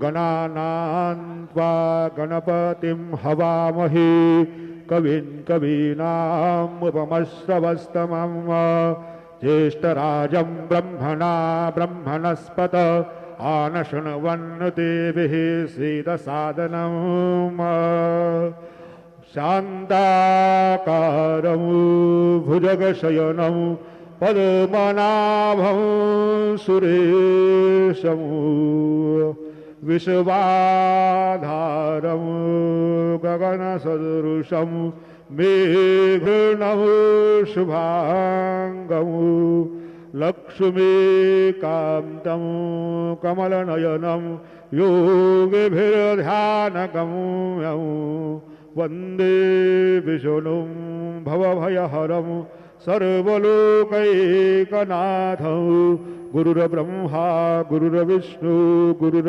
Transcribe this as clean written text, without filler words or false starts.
गणानां त्वा गणपतिं हवामहे कविं कवीनामुपमश्रवस्तमं ज्येष्ठराजं ब्रह्मणा ब्रह्मणस्पत आनशृण्वन्नुतिभिः सीदसादनं शान्ताकारं भुजगशयनं पद्मनाभं सुरेशं विश्वाधारं गगनसदृशं मेघर्णं शुभांगं लक्ष्मीकान्तं कमलनयनं योगिभिर्ध्यानगम्यं वन्दे विष्णुं भवभयहरं सर्वलोकैकनाथं गुरुर्ब्रह्मा गुरुर्विष्णु गुरुर्